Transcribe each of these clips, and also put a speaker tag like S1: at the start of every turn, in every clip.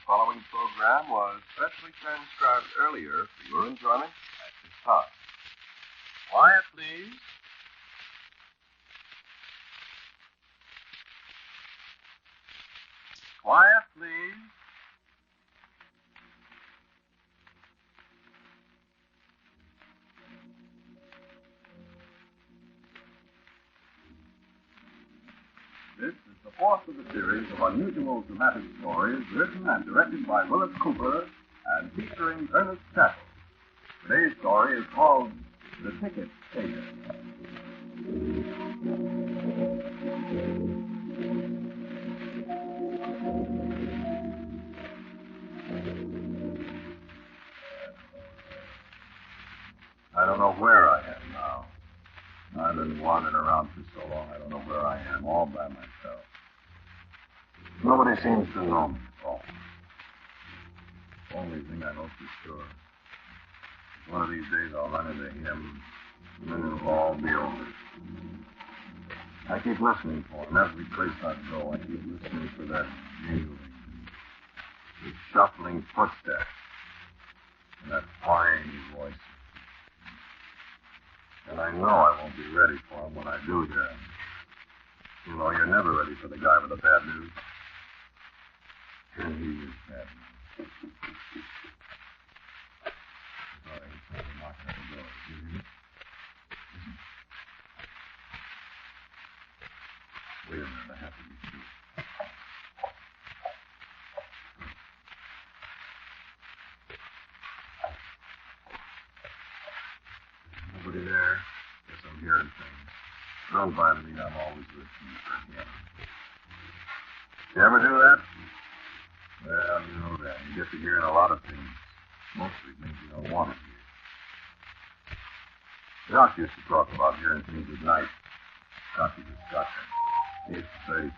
S1: following program was specially transcribed earlier for your enjoyment at this time. Quiet, please. Quiet, please. This is the fourth of the series of unusual dramatic stories written and directed by Wyllis Cooper and featuring Ernest Chappell. Today's story is called The Ticket Taker. I don't know where I am now. I've been wandering around for so long, I don't know where I am, all by myself. Nobody seems to know me at all. Only thing I know for sure is one of these days I'll run into him, and then it'll all be over. I keep listening for him. Every place I go, I keep listening for that jingling, the shuffling footsteps, and that whiny voice. And I know I won't be ready for him when I do hear him. You know, you're never ready for the guy with the bad news. And he is bad news. Sorry, he's knocking at the door. Listen. Wait a minute, I have to be sure. Nobody there. Guess I'm hearing things. Don't bother me, I'm always listening for him. You ever do that? Well, you know that. You get to hearing a lot of things. Mostly things you don't want to hear. Doc used to talk about hearing things at night. Doc is a Scotsman. He used to say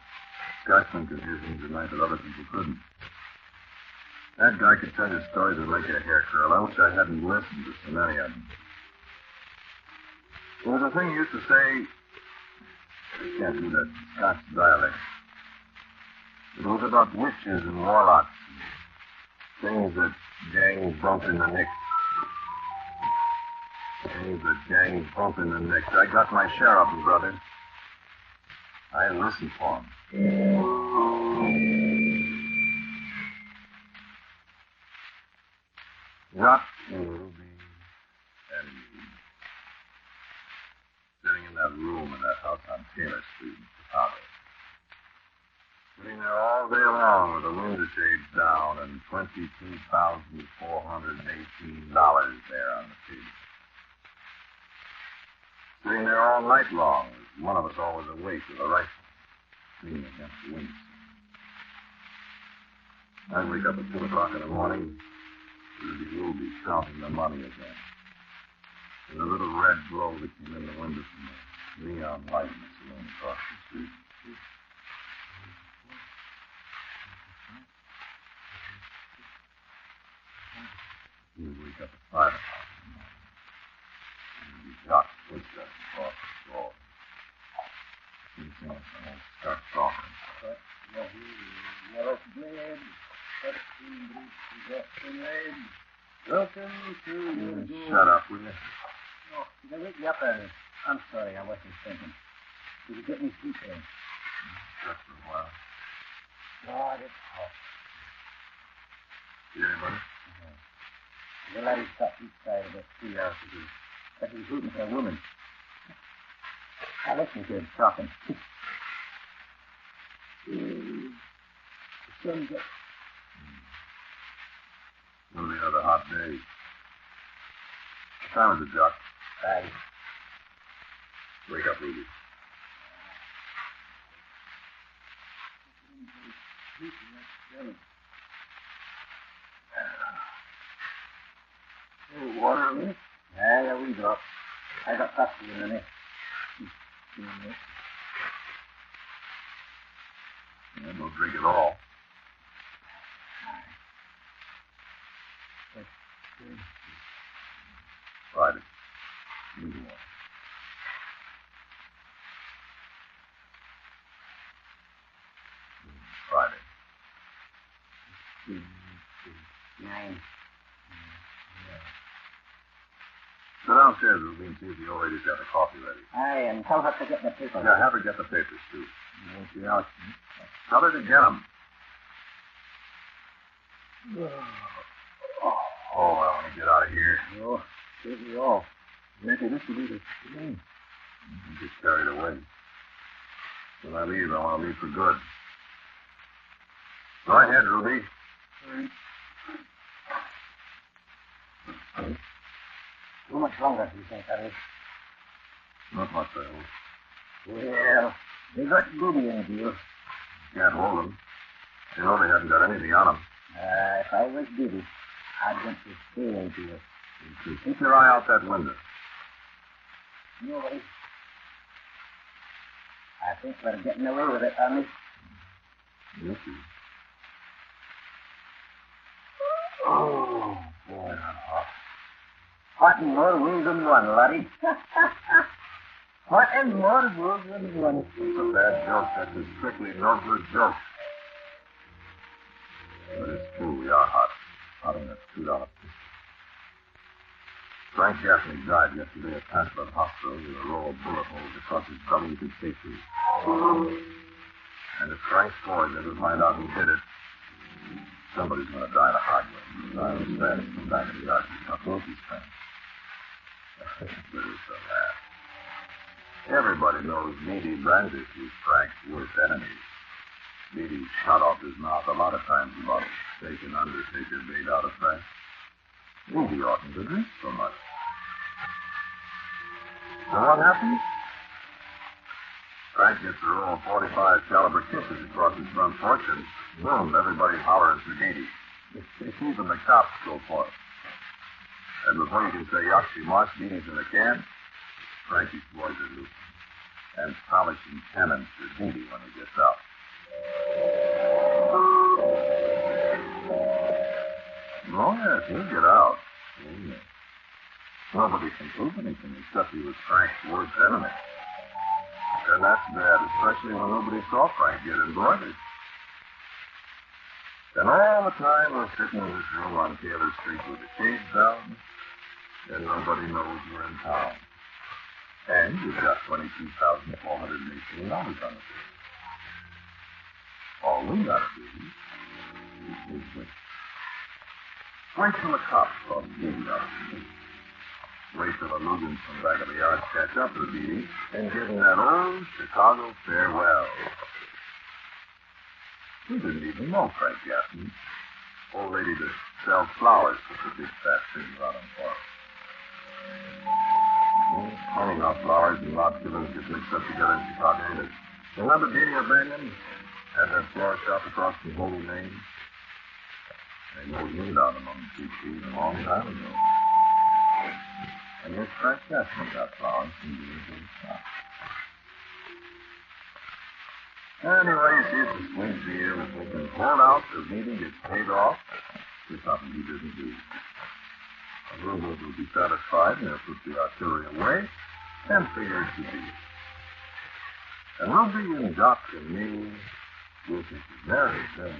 S1: Scotsmen could hear things at night that other people couldn't. That guy could tell you stories that make your hair curl. I wish I hadn't listened to so many of them. There was a thing he used to say, I can't do that Scots dialect. It was about witches and warlocks, things that gangs bump in the nick. Things that gangs bump in the nick. I got my share of them, brother. I listened for them. Not Ruby and me. Sitting in that room in that house on Taylor Street in Chicago. Sitting there all day long with the window shades down and $22,418 there on the table. Sitting there all night long, with one of us always awake with a rifle, leaning against the window. I'd wake up at 2 o'clock in the morning, we'll be counting the money again. And the little red glow that came in the window from the neon light in the saloon across the street. You'd wake up at 5 o'clock in the morning. And you'd be Jock's footsteps across the floor. You'd see us and start talking. Yellow bread, 13 boots, welcome to your... Shut up, will you?
S2: Oh, did I wake you up early? I'm sorry, I wasn't thinking. Did you get any sleep there?
S1: Just for a while.
S2: God, it's hot.
S1: See anybody?
S2: The lady stopped each side of the 3 hours ago. But he was rooting for a woman. I listened to him talking. The sun's up.
S1: It'll be another hot day. What time is it, Jock?
S2: 5.
S1: Wake up, Ruby.
S2: Oh, water on me? Yeah, we drop. I got coffee in the neck.
S1: Yeah, don't drink it all. Friday. You go on. Friday.
S2: 9.
S1: Go downstairs, Ruby, and see if the old lady's got the coffee ready.
S2: Aye, and tell her to get the papers.
S1: Yeah, have her get the papers, too.
S2: Won't be out.
S1: Tell her to get them. Oh, I want to get out of here.
S2: Oh, save me all. Maybe this will be the thing.
S1: I'm just carried away. When I leave, I want to leave for good. Go ahead, Ruby.
S2: All right. How much longer do you think that is?
S1: Not much, I hope.
S2: Well, they got Booby in the deal.
S1: Can't hold them. You know they haven't got anything on them.
S2: If I was Booby, I'd want to stay in deal.
S1: Keep your eye out that window.
S2: Nobody. I think we're getting away with it, aren't we?
S1: Yes, sir.
S2: Oh, boy, I'm hot. Hot and more ways than one, laddie. Hot and more ways than one.
S1: It's a bad joke. That's a strictly no good joke. But it's true. We are hot. Hot in that $2 pistol. Frank Gaffney died yesterday at Passport Hospital with a row of bullet holes across his belly you could see through. And if Frank's boys ever find out who did it, somebody's going to die the hard way. I understand it from back in the yard. How close he's been. But it's a laugh. Everybody knows Meady Brandish was Frank's worst enemy. Meady shot off his mouth a lot of times about taking Undertaker bait out of Frank. Meady oughtn't to drink so much. So what happened? Frank gets a row of 45 caliber kisses across his front porch, and boom, everybody hollers for Meady. It's even the cops go for it. And before you can say yuck, she marks Meady's in the can. Frankie's boys are loose. And polishing cannons for Meady when he gets out. Oh, yes, he'll get out. Oh, yes. Nobody can prove anything except he was Frank's worst enemy. And that's bad, especially when nobody saw Frank get embroidered. And all the time we're sitting in this room on Taylor Street with the shades down, and nobody knows we're in town. And you've got $22,418 on the table. All we gotta do is wait. Wait till the cops cross the out. Wait till the Lugans from back of the yard catch up with Meady and give him that old Chicago farewell. We didn't even know Frank Gaffney. Old lady that sells flowers with the big fat things on them for him. Funny how flowers and lot killers get mixed up together in Chicago. Remember Delia Banion? Had that flower shop across from Holy Name? They moved me down among the cheap trees a long time ago. And this Frank Gaffney got flowers from Delia's shop. Anyway, you see, it's a swing deal. If we can hold out till Meady gets paid off, it's something he didn't do. The Rubos will be satisfied, and they'll put the artillery away and figure it's a deal. And Ruby and Doc and me will think the marriage and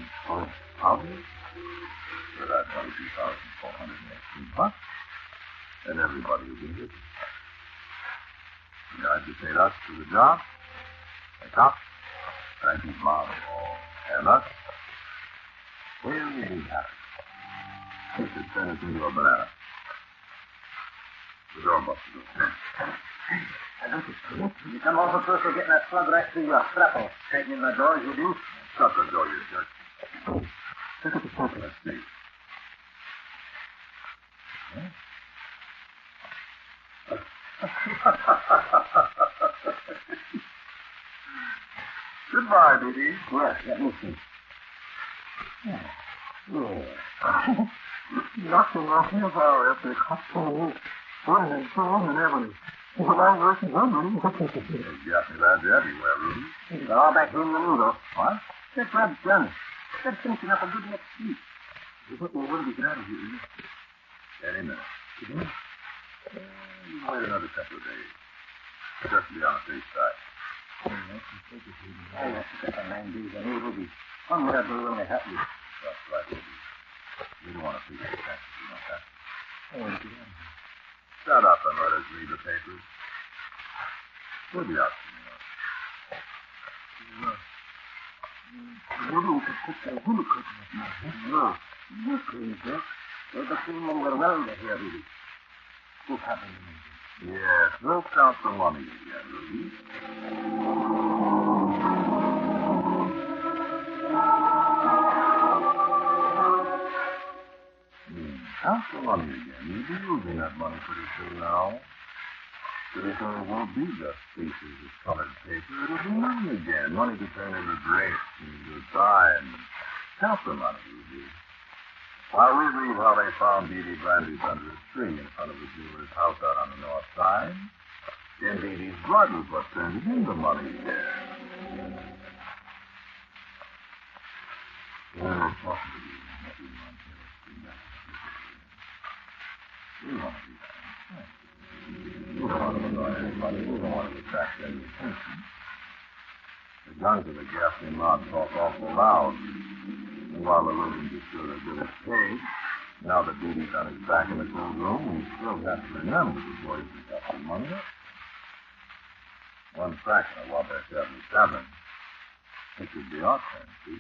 S1: probably for that $22,418, and everybody will be good. The guys who paid us for the job, the cops, Frankie's mom, and us, we'll be happy. We should turn us into a banana. The door must be open.
S2: I don't think you come over close to getting that slug right through your scrapple. Straightening the door as you do.
S1: Shut the door, you jerk.
S2: Look at the poker.
S1: Let's see. Goodbye, baby.
S2: Well, let me see. Yeah. Nothing off here power after the cops told me. One and so on and everything. Well, I'm working on them.
S1: They've got me lads everywhere, Ruby.
S2: He's all back home in the noodle.
S1: What?
S2: That's Rob's done. They're finishing up a good next week. You put me when we get out of here.
S1: Any minute.
S2: You know?
S1: Wait another couple of days. Just to be on the safe side.
S2: I have to get my 9 days. I know Ruby. One more will only help you.
S1: That's right, Ruby. Shut up and let us read the papers. We'll be out Yes, we'll count the money again, Ruby. Count the money again. You'll be losing that money pretty soon now. Pretty soon it won't be just pieces of colored paper. It'll be money again. Money to turn into grapes and into time. Count the money, Ruby. While we read how they found Dee Dee Brandy's under a tree in front of the jeweler's house out on the north side, then Dee Dee's blood was what turned it into money again. Well, possibly, we want to bring back the we want to be that. We don't want to annoy anybody. We don't want to attract any attention. The guns of the gasoline mob talk awful loud. And while the living is sure they're good at paid, now that Dee Dee's on his back in the cold room, we still have to remember the boys have got some money up. One fraction of what they're 77. It could be our turn, too.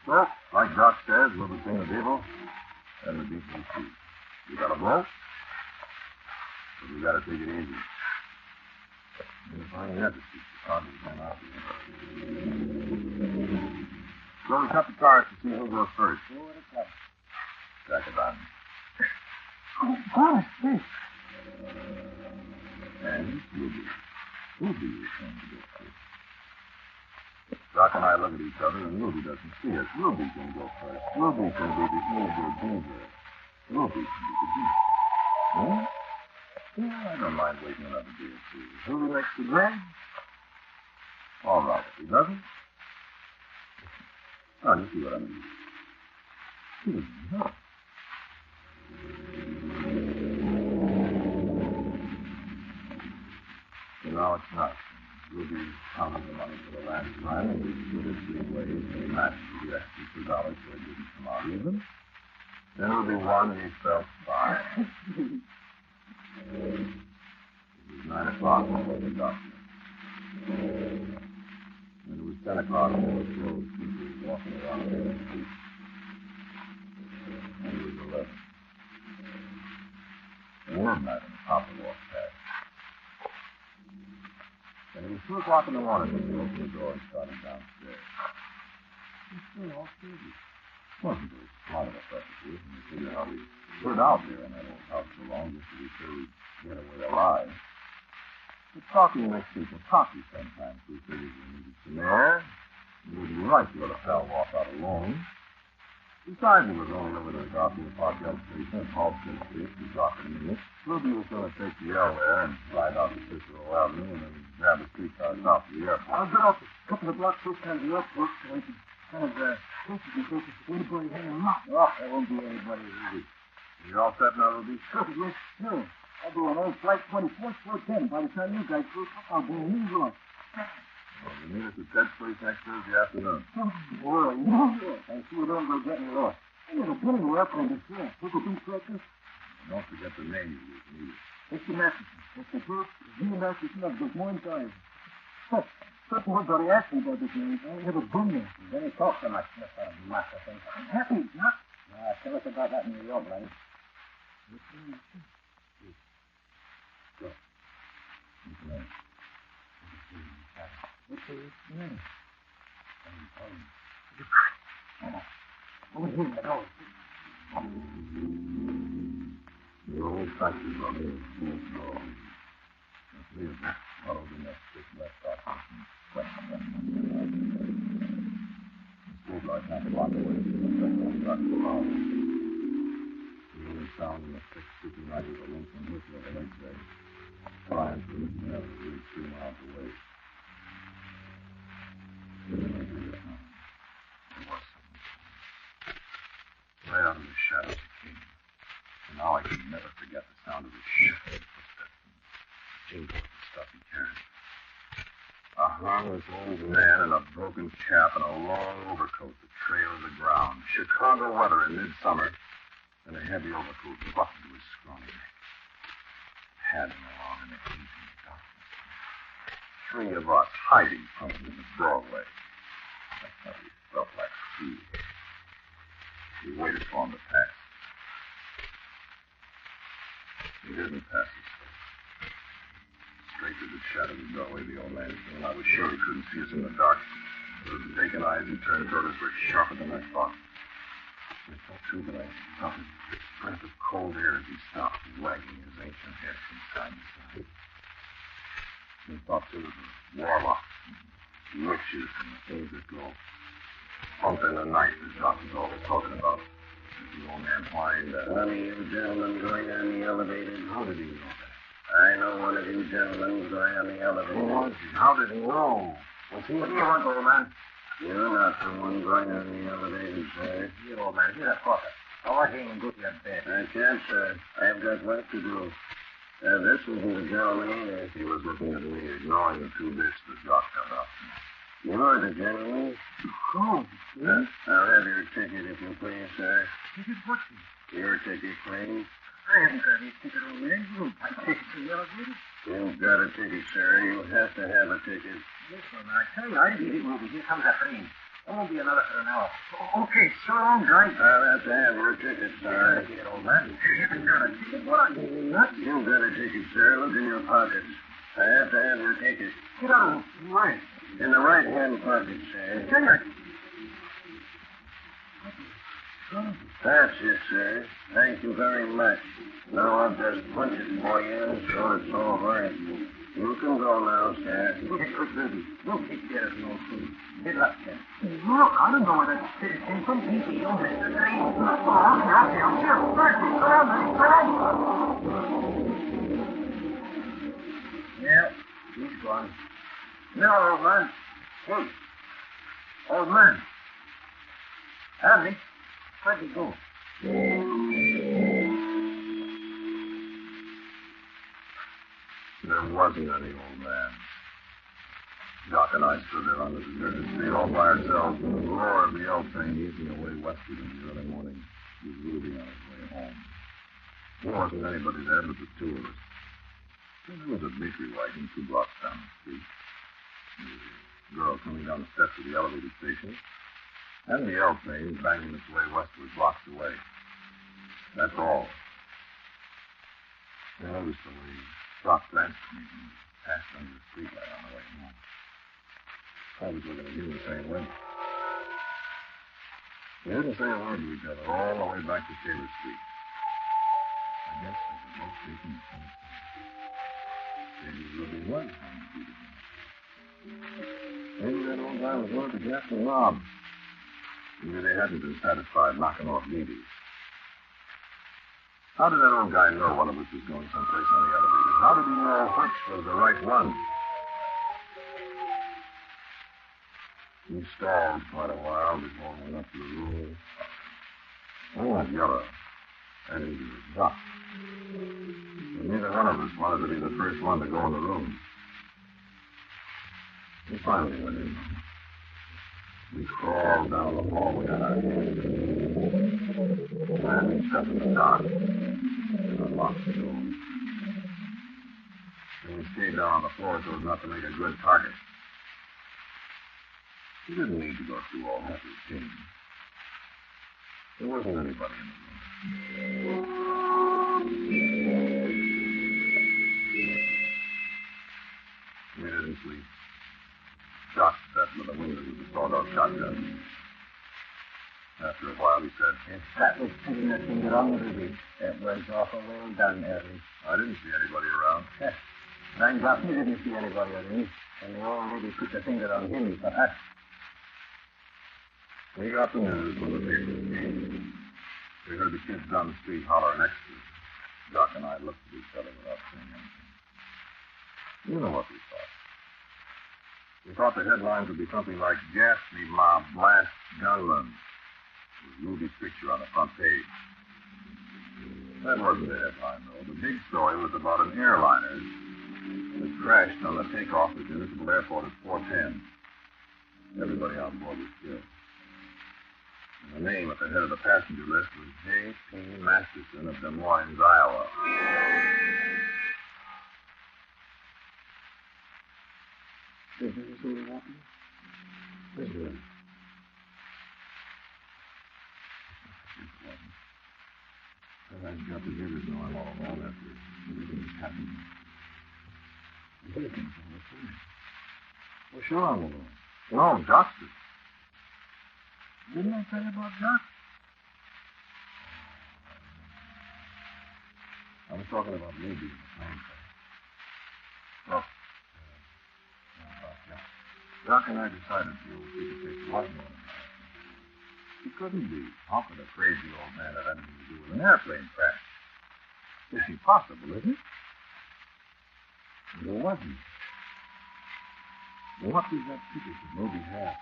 S1: So, like Doc says, we'll be between the people and the DCC. You got a vote? But we gotta take it easy. If I have to speak to Congress, then I'll be So we cut the cars to see who goes first. Jack it on.
S2: Oh, God, yes.
S1: And Ruby. Ruby is going to go first. Doc and I look at each other, and Ruby doesn't see us. Ruby can go first. Ruby can be the eager beaver. Ruby can be the beaver. Hmm? Yeah, I don't mind waiting another day or two. Ruby makes the grade? All right, if he doesn't. Oh, you see what I mean. No. So now it's nice. Ruby counted the money for the last time, and we split it 3 ways, and we matched the extra $2 so it didn't come out even. Then Ruby won, and he felt fine. It was 9 o'clock before the doctor. And it was 10 o'clock before the closed. People were walking around there in the street. And it was 11. And midnight, and Papa walked past. And it was 2 o'clock in the morning when we opened the door and started downstairs. It's still all steady. Wasn't very smart of us, perfectly, when you figure how we stood out there in that old house so long just to be sure we'd get away alive. But talking makes people talky sometimes. We figured we needed some air. It would be right to let a pal walk out alone. Besides, it was only over the Garfield Park station at Halsted Street to drop in a minute. Ruby was going to take the L there and ride out to Cicero Avenue and then grab a streetcar south of the airport.
S2: I'll get off a couple of blocks this time of the airport so I can kind of places and places if anybody hanging out.
S1: Oh, there won't be anybody, Ruby. You all set now, Ruby?
S2: Perfect, yes, sure. I'll do an old flight 24, 410. By the time you guys close up, I'll be in New York.
S1: Well, you meet us at Ted's place next Thursday afternoon.
S2: Oh, boy, you I see you don't go getting lost. I never been anywhere up on this floor. Look at these records.
S1: Don't forget the name you use, neither.
S2: It's the Masterson. It's the group, the Masterson of Des Moines, Iowa. Certain words already asked me about this name. I ain't never been there.
S3: Then he talks so much, Mr. Masterson.
S2: Happy, not.
S3: Tell us about that in New York, lady.
S1: Go. What's the name?
S2: What's the name?
S3: Over here, the door.
S1: The old factory from here. Let's go. Let's leave this. Follow the next six left off. The street light half a block away. The only sound in the thick, creepy night is a lonesome whistle of an X-ray. Flying through the air, 3 miles away. Right out of the shadows it came. And now I can never forget the sound of his shuffling footsteps and the jingle of the stuff he carried. This old man in a broken cap and a long overcoat that trailed the ground. Chicago weather in midsummer. and a heavy overcoat buttoned to his scrawny neck. Padding along in the heat and the darkness. 3 of us hiding from him in the doorway. That's how we felt like fools. We waited for him to pass. He didn't pass us. Straight to the shadow of the doorway the old man came. I was sure he couldn't see us in the dark. With vacant eyes, he turned toward us, were sharper than I thought. I felt too that I felt his breath of cold air as he stopped, wagging his ancient head from side to side. We thought there was warlocks and witches and the things that go bump in the night that Doc was always talking about. The old man whined.
S2: One of you gentlemen going on the elevator.
S1: How did he know that?
S2: I know one of you gentlemen going on the elevator.
S1: Who was he? How did he know? Was he?
S3: What do you want, old man?
S2: You're not the one going on the elevator, sir.
S3: Here, old man. Here's a quarter. I want you and go to your bed.
S2: I can't, sir. I've got work to do. This isn't the gentleman either.
S1: He was looking at me, ignoring the 2 bits the Doc held out.
S2: You're the gentleman?
S3: Oh,
S2: I'll have your ticket, if you please, sir.
S3: ticket what?
S2: Your ticket, please.
S3: I haven't got any ticket, old man. You don't buy tickets in the elevator.
S2: You've got a ticket, sir. You have to have a ticket.
S3: Listen, I tell you, I didn't get it moving. Here comes a train. It won't be another for an hour. Okay, so long, guys.
S2: I'll have to have your ticket, sir.
S3: Get it, old man. You haven't got a ticket? What are you, nuts?
S2: You've got a ticket, sir. Look in your pockets. I have to have your ticket.
S3: Get out. Right.
S2: In the right-hand pocket, sir.
S3: Tell you.
S2: That's it, sir. Thank you very much. Now I'll just punch it for you, so it's all right. You can go now, sir.
S3: Look at quick, baby. Don't take care of your food. Good luck, sir. Look, I don't know where that ticket came from. Easy, don't miss the train. Oh, okay, I'm here. Bertie, go on, Yeah, he's gone. No, old man. Hey, old man. Andy, where'd he go?
S1: There wasn't any old man. Doc and I stood there on the deserted street all by ourselves, and the roar of the L train easing away westward in the early morning was Ruby on his way home. There wasn't anybody there but the 2 of us. And there was a bakery wagon 2 blocks down the street. There was a girl coming down the steps of the elevator station, and the L train banging its way westward blocks away. That's all. I noticed the way Doc glanced at me and passed under the streetlight on the way home. I was looking at you the same way. We didn't say a word to each other all the way back to Taylor Street. I guess we were both taking the same thing. Maybe Ruby was trying to beat it. Maybe that old guy was going to get the knob. Maybe they hadn't been satisfied knocking off Levy. How did that old guy know one of us was going someplace on the elevator? How did he know which was the right one? We stalled quite a while before we went up to the room. I went yellow, and he was Doc. But neither one of us wanted to be the first one to go in the room. We finally went in. We crawled down the hallway on our hands. And we stepped in the dark and unlocked the door. And we stayed down on the floor so as not to make a good target. We didn't need to go through all that routine. There wasn't anybody in the room. We didn't sleep. Doc sat with the window with the sawed-off shotgun. After a while, he said,
S3: If that was putting a finger on Ruby, that was awful well done, Harry.
S1: I didn't see anybody around.
S3: Time's up, you didn't see anybody, Harry. And the old lady put the finger on him, perhaps.
S1: We got the news when the papers came. We heard the kids down the street holler next to us. Doc and I looked at each other without saying anything. You know what we thought. We thought the headlines would be something like Ghastly Mob Blast Gunrun, with Ruby's picture on the front page. That wasn't the headline, though. The big story was about an airliner that crashed on the takeoff at the municipal airport at 4:10. Everybody on board was killed. And the name at the head of the passenger list was J.P. Masterson of Des Moines, Iowa.
S2: Did you see what happened?
S1: This is. I've got the neighbors know I'm all alone after everything that's happened. Everything's all the time. Well, sure I'm alone. No, Doctor.
S2: Didn't I tell you about Doc?
S1: I was talking about me being the same thing. Look, Doc and I decided the old ticket taker wasn't on the He couldn't be. How could a crazy old man have anything to do with an airplane crash? It's impossible, isn't it? There wasn't. Well, what was that ticket that maybe had?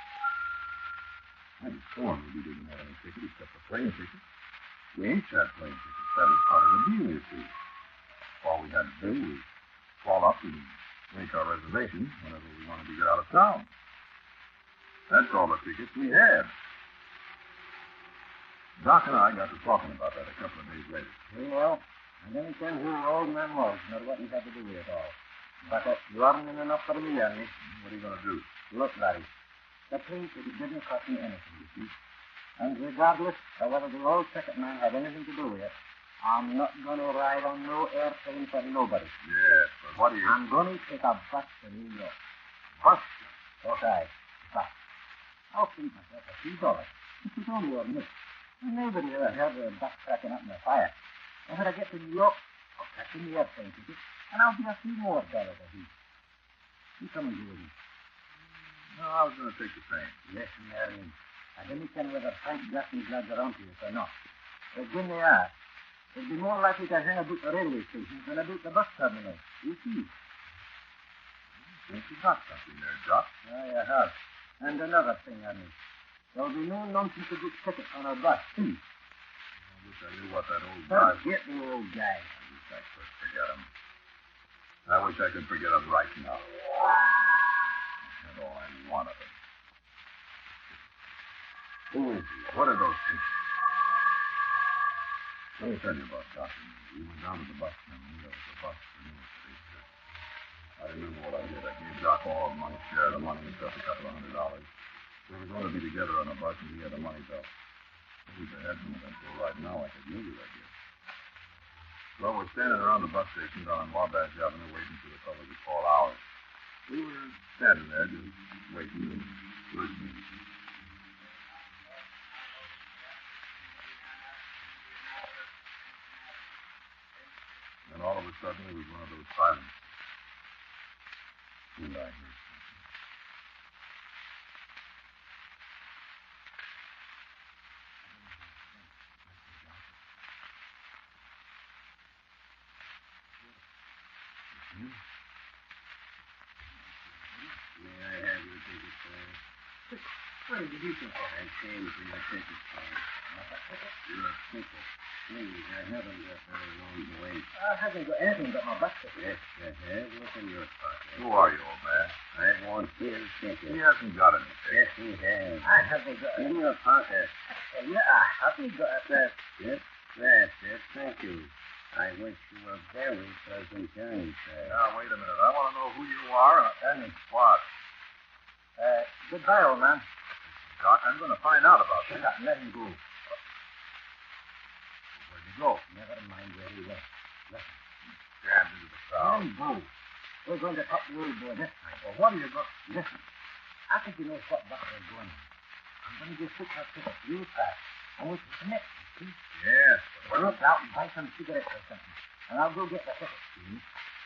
S1: I'm sworn we didn't have any ticket except a plane ticket. We each had plane tickets. That was part of the deal, you see. All we had to do was call up and make our reservations whenever we wanted to get out of town. That's all the tickets we had. Doc and I got to talking about that a couple of days later.
S2: Well, I didn't tell who old man was, nor what he had to do with it all. But that's warning enough for me, Ernie.
S1: What are you going to do?
S2: Look, laddie, the plane ticket didn't cost me anything, you see. And regardless of whether the old ticket man had anything to do with it, I'm not going to ride on no airplane for nobody.
S1: Yes, but what do you...
S2: I'm going to take a bus to New York.
S1: Bus?
S2: Okay, bus. I'll feed myself a few dollars. This is only a minute. Nobody ever heard of a bus cracking up in a fire. And when I get to New York, I'll catch in the airplane ticket, and I'll be a few more dollars a week. You come and go with me.
S1: No, I was going to take the train.
S2: Listen, Ernie, I didn't tell whether Frank Gaffney's lads are on to you or not. But when they are, they'd be more likely to hang about the railway station than about the bus terminal. You see.
S1: I think you got something there, Doc.
S2: I have. And another thing, Ernie. There'll be no nonsense about tickets on our bus, too.
S1: I wish I knew what that old guy...
S2: Forget the old guy.
S1: I wish I could forget him. I wish I could forget him right now. That's all I want of him. Who is he? What are those things? Let me tell you about Doc. We went down to the bus terminal. There was a bus for New York City. I remember what I did. I gave Doc all my share of the money and stuff, $200. We were going to be together on a bus, and he had the money belt. I wish I had some of that bill right now. I could use it, I guess. Well, we're standing around the bus station down on Wabash Avenue waiting for the fellow to call ours. We were standing there just waiting and listening. And all of a sudden, it was one of those silences. And I heard something. May I have your ticket, sir?
S2: What did you do for?
S1: I came for your ticket, sir. Your ticket. Please, I haven't got very long to wait.
S2: I haven't got anything but my bus ticket.
S1: Yes, you have. Look in your pocket. Who are you, old man?
S3: I want his ticket.
S1: He hasn't got anything.
S3: Yes, he has.
S2: I haven't got
S3: In your pocket.
S2: Yeah, I haven't got that.
S3: Yes, that's it. Thank you. I wish you a very pleasant journey, sir.
S1: Now, wait a minute. I want to know who you are.
S2: Ernie.
S1: What?
S2: Goodbye, old man.
S1: Doc, I'm going to find out about this.
S2: Shut up, let him go.
S1: Where'd you go?
S2: Never mind where he went. Listen.
S1: Jammed into the
S2: Let
S1: crowd.
S2: him go. We're going to talk the old boy this time.
S1: Well, what are you going...
S2: Listen. I think you know what bus we're going on. I'm going to just put my ticket real fast. I want you to connect, see?
S1: Yes.
S2: Well, look out and buy some cigarettes or something. And I'll go get the ticket, see?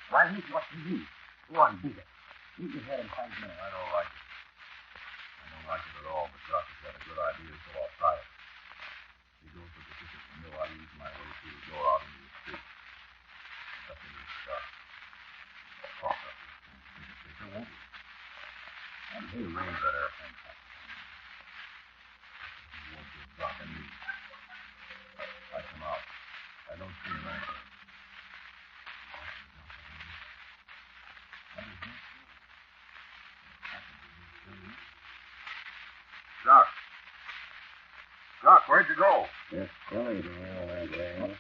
S2: While he's watching you. Go on, beat it. You can hear him 5 minutes.
S1: I don't like it. I don't like it at all, but Doc has got a good idea, so I'll try it. He goes with the ticket from Mill. I use my way through the door out into the street. Nothing is Doc. I'll talk up this thing. Ticket taker won't he? And he arranged that airplane. He won't give Doc and me. I come out. I don't see him anywhere. Doc. Doc, where'd you go?
S2: Just silly to all that way.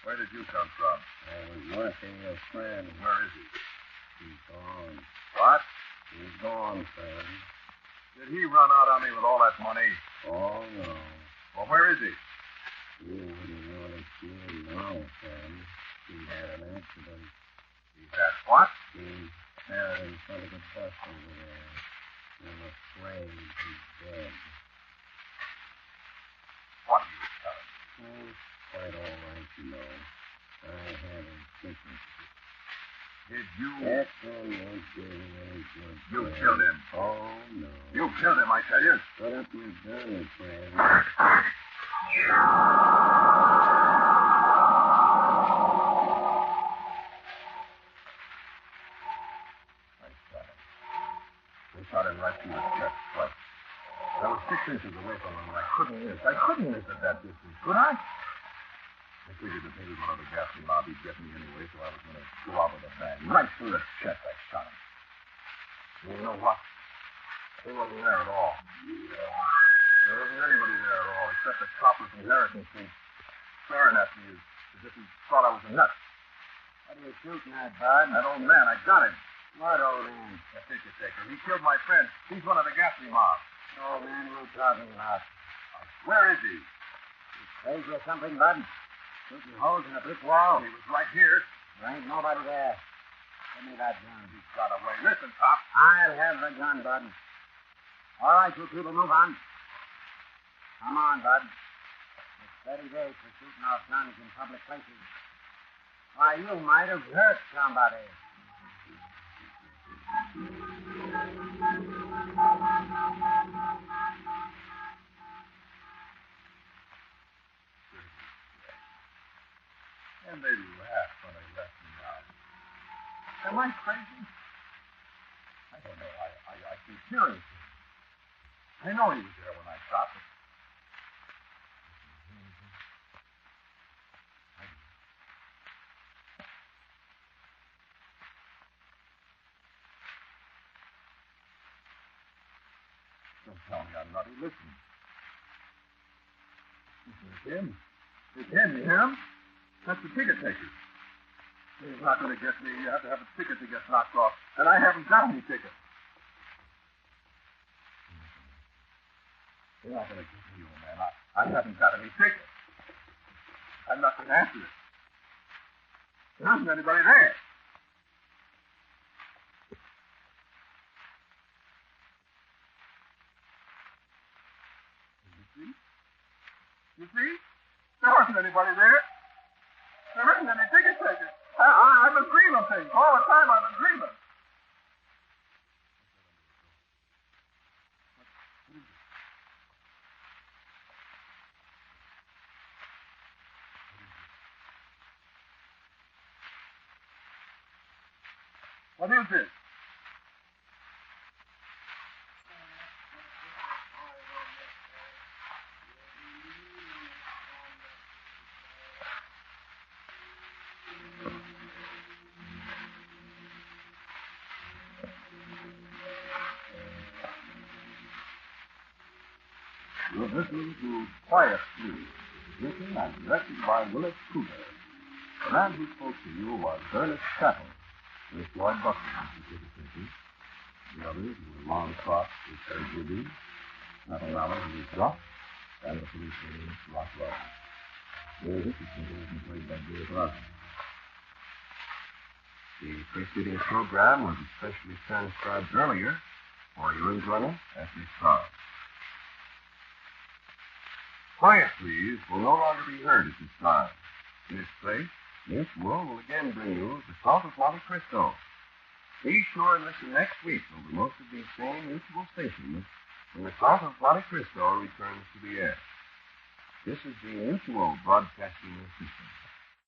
S1: Where did you come from?
S2: I was working with a friend.
S1: Where is he?
S2: He's gone.
S1: What?
S2: He's gone, friend.
S1: Did he run out on me with all that money?
S2: Oh, no.
S1: Well, where is he?
S2: You wouldn't really see him now, friend. He had an accident.
S1: He had what?
S2: He fell in front of the bus over there. I'm afraid he's dead.
S1: What are you telling me?
S2: Oh, quite all right, you know. I had him thinking.
S1: Did you?
S2: That one won't do any good.
S1: You
S2: friend.
S1: killed him.
S2: Oh, no.
S1: You killed him, I tell you.
S2: Put up your gun, friend.
S1: I shot him right through the chest twice. I was 6 inches away from him, and I couldn't miss. I couldn't miss at that distance, could I? I figured that maybe one of the ghastly mob would get me anyway, so I was going to go out with a bang. Right through the chest, I shot him. And you know what? He wasn't there at all. There wasn't anybody there at all, except the copper from Harrison Street, staring at me as if he thought I was a nut.
S2: What are you shooting at, Bud?
S1: That old man, I got him.
S2: What old man?
S1: That ticket taker. He killed my friend. He's one of the ghastly mob.
S2: Old man you talking about?
S1: Where is he?
S2: Crazy or something, Bud? Shooting holes in a brick wall?
S1: He was right here.
S2: There ain't nobody there. Give me that gun.
S1: He's got away. Listen, Pop.
S2: I'll have the gun, Bud. All right, you people, move on. Come on, Bud. It's 30 days for shooting off guns in public places. Why, you might have hurt somebody.
S1: And they laughed when they left me out. Am I crazy? I don't know. I keep hearing things. I know he was there when I shot him. Don't tell me I'm nutty. Listen. It's him. It's him, you hear him? That's the ticket taker. He's not going to get me. You have to have a ticket to get knocked off. And I haven't got any ticket. You're not going to get me, old man. I haven't got any ticket. I'm not going to answer it. There isn't anybody there. You see? There wasn't anybody there. There isn't any ticket taker. I've been dreaming things. All the time I've been dreaming. What is it? You're listening to Quiet Please, written and directed by Wyllis Cooper. The man who spoke to you was Ernest Chappell, with Lloyd Buckner, the others were Lon Cross, with Terry Gibby, Ethel Allen, who was Rock, and the police name Rock Rock. Music is played by Dave Ross. The preceding program was especially transcribed earlier for your enjoyment at this time. Quiet Please will no longer be heard at this time. In its place, Mutual will again bring you the Salt of Monte Cristo. Be sure and listen next week over most of these same Mutual stations when the Salt of Monte Cristo returns to the air. This is the Mutual Broadcasting System.